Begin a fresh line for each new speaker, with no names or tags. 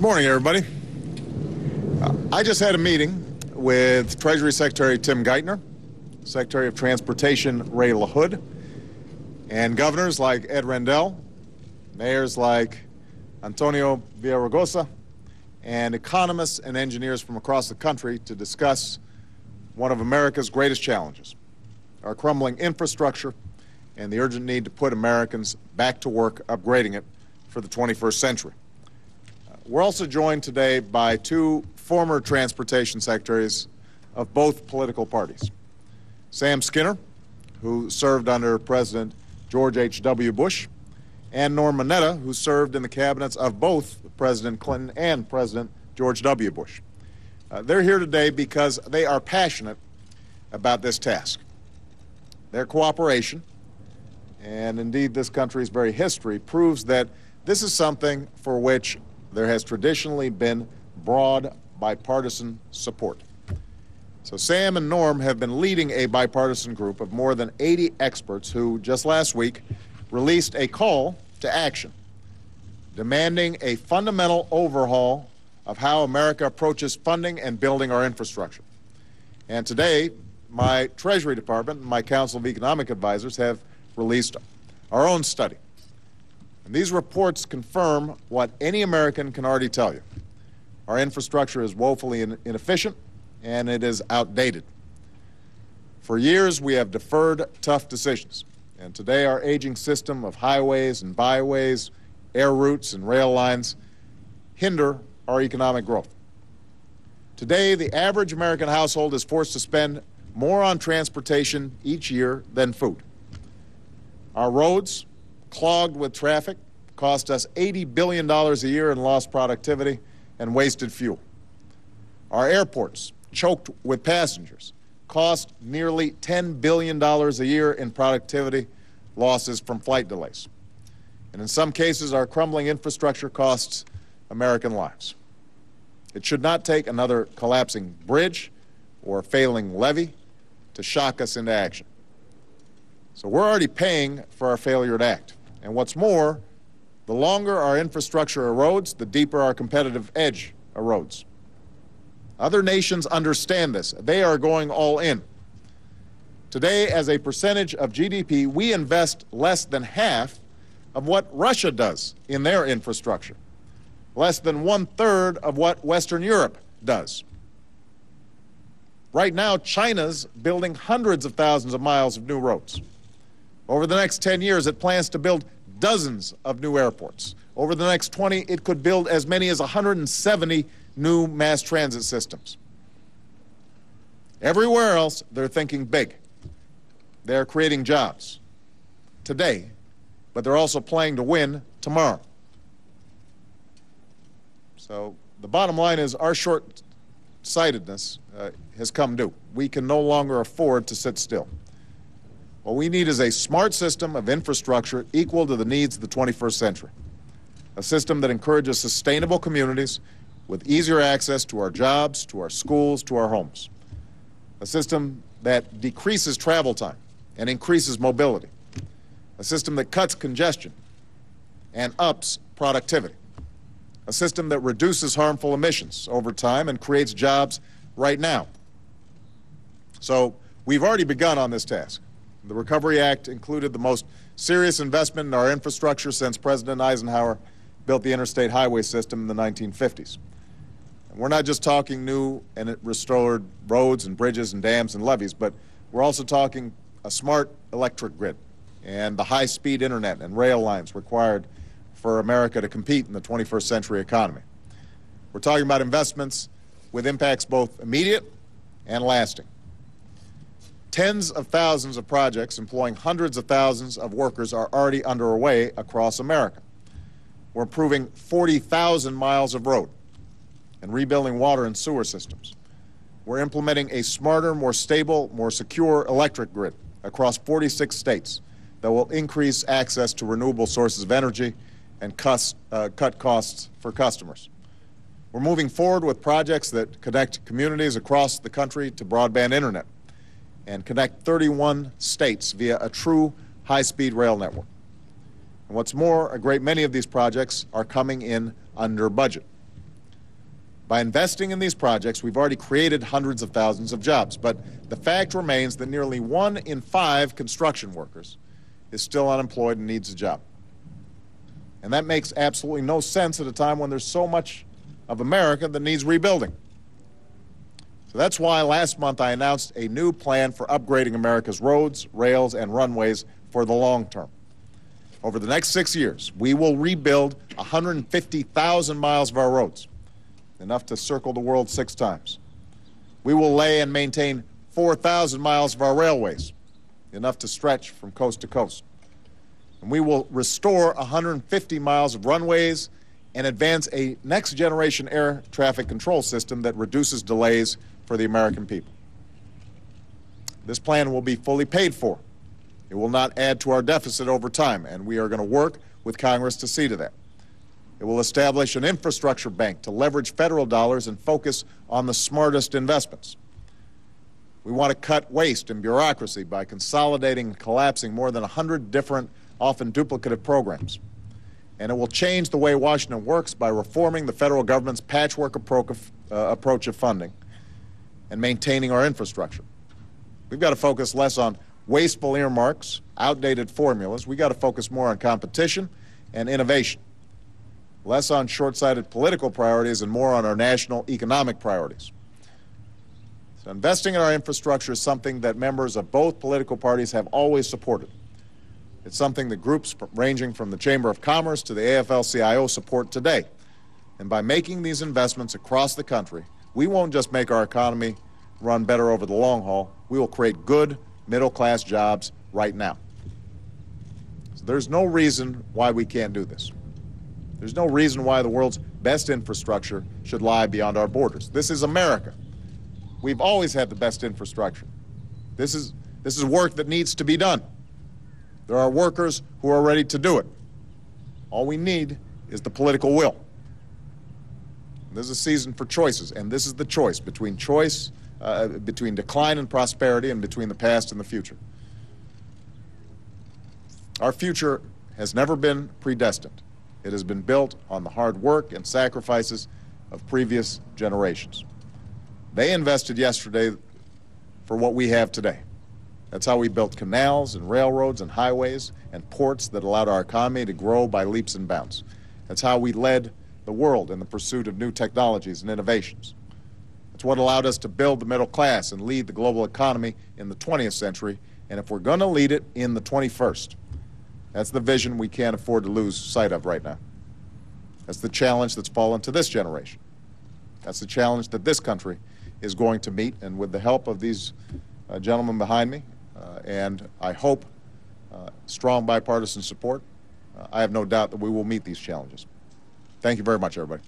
morning, everybody. I just had a meeting with Treasury Secretary Tim Geithner, Secretary of Transportation Ray LaHood, and governors like Ed Rendell, mayors like Antonio Villaraigosa, and economists and engineers from across the country to discuss one of America's greatest challenges, our crumbling infrastructure and the urgent need to put Americans back to work upgrading it for the 21st century. We're also joined today by two former transportation secretaries of both political parties. Sam Skinner, who served under President George H.W. Bush, and Norm Mineta, who served in the cabinets of both President Clinton and President George W. Bush. They're here today because they are passionate about this task. Their cooperation, and indeed this country's very history, proves that this is something for which there has traditionally been broad bipartisan support. So Sam and Norm have been leading a bipartisan group of more than 80 experts who just last week released a call to action, demanding a fundamental overhaul of how America approaches funding and building our infrastructure. And today, my Treasury Department and my Council of Economic Advisors have released our own study. And these reports confirm what any American can already tell you. Our infrastructure is woefully inefficient, and it is outdated. For years, we have deferred tough decisions. And today, our aging system of highways and byways, air routes and rail lines hinder our economic growth. Today, the average American household is forced to spend more on transportation each year than food. Our roads, clogged with traffic, cost us $80 billion a year in lost productivity and wasted fuel. Our airports, choked with passengers, cost nearly $10 billion a year in productivity losses from flight delays. And in some cases, our crumbling infrastructure costs American lives. It should not take another collapsing bridge or failing levee to shock us into action. So we're already paying for our failure to act. And what's more, the longer our infrastructure erodes, the deeper our competitive edge erodes. Other nations understand this. They are going all in. Today, as a percentage of GDP, we invest less than half of what Russia does in their infrastructure, less than 1/3 of what Western Europe does. Right now, China's building hundreds of thousands of miles of new roads. Over the next 10 years, it plans to build dozens of new airports. Over the next 20, it could build as many as 170 new mass transit systems. Everywhere else, they're thinking big. They're creating jobs today, but they're also playing to win tomorrow. So the bottom line is our short-sightedness has come due. We can no longer afford to sit still. What we need is a smart system of infrastructure equal to the needs of the 21st century, a system that encourages sustainable communities with easier access to our jobs, to our schools, to our homes, a system that decreases travel time and increases mobility, a system that cuts congestion and ups productivity, a system that reduces harmful emissions over time and creates jobs right now. So we've already begun on this task. The Recovery Act included the most serious investment in our infrastructure since President Eisenhower built the interstate highway system in the 1950s. And we're not just talking new and restored roads and bridges and dams and levees, but we're also talking a smart electric grid and the high-speed internet and rail lines required for America to compete in the 21st century economy. We're talking about investments with impacts both immediate and lasting. Tens of thousands of projects employing hundreds of thousands of workers are already underway across America. We're improving 40,000 miles of road and rebuilding water and sewer systems. We're implementing a smarter, more stable, more secure electric grid across 46 states that will increase access to renewable sources of energy and cut costs for customers. We're moving forward with projects that connect communities across the country to broadband internet and connect 31 states via a true high-speed rail network. And what's more, a great many of these projects are coming in under budget. By investing in these projects, we've already created hundreds of thousands of jobs, but the fact remains that nearly 1 in 5 construction workers is still unemployed and needs a job. And that makes absolutely no sense at a time when there's so much of America that needs rebuilding. So that's why last month I announced a new plan for upgrading America's roads, rails, and runways for the long term. Over the next 6 years, we will rebuild 150,000 miles of our roads, enough to circle the world 6 times. We will lay and maintain 4,000 miles of our railways, enough to stretch from coast to coast. And we will restore 150 miles of runways and advance a next-generation air traffic control system that reduces delays for the American people. This plan will be fully paid for. It will not add to our deficit over time, and we are going to work with Congress to see to that. It will establish an infrastructure bank to leverage federal dollars and focus on the smartest investments. We want to cut waste and bureaucracy by consolidating and collapsing more than 100 different, often duplicative programs. And it will change the way Washington works by reforming the federal government's patchwork approach of funding and maintaining our infrastructure. We've got to focus less on wasteful earmarks, outdated formulas. We've got to focus more on competition and innovation, less on short-sighted political priorities and more on our national economic priorities. So investing in our infrastructure is something that members of both political parties have always supported. It's something that groups ranging from the Chamber of Commerce to the AFL-CIO support today. And by making these investments across the country, we won't just make our economy run better over the long haul, we will create good middle-class jobs right now. So there's no reason why we can't do this. There's no reason why the world's best infrastructure should lie beyond our borders. This is America. We've always had the best infrastructure. This is work that needs to be done. There are workers who are ready to do it. All we need is the political will. This is a season for choices, and this is the choice between decline and prosperity and between the past and the future. Our future has never been predestined. It has been built on the hard work and sacrifices of previous generations. They invested yesterday for what we have today. That's how we built canals and railroads and highways and ports that allowed our economy to grow by leaps and bounds. That's how we led the world in the pursuit of new technologies and innovations. It's what allowed us to build the middle class and lead the global economy in the 20th century, and if we're going to lead it in the 21st, that's the vision we can't afford to lose sight of right now. That's the challenge that's fallen to this generation. That's the challenge that this country is going to meet, and with the help of these gentlemen behind me, and I hope strong bipartisan support, I have no doubt that we will meet these challenges. Thank you very much, everybody.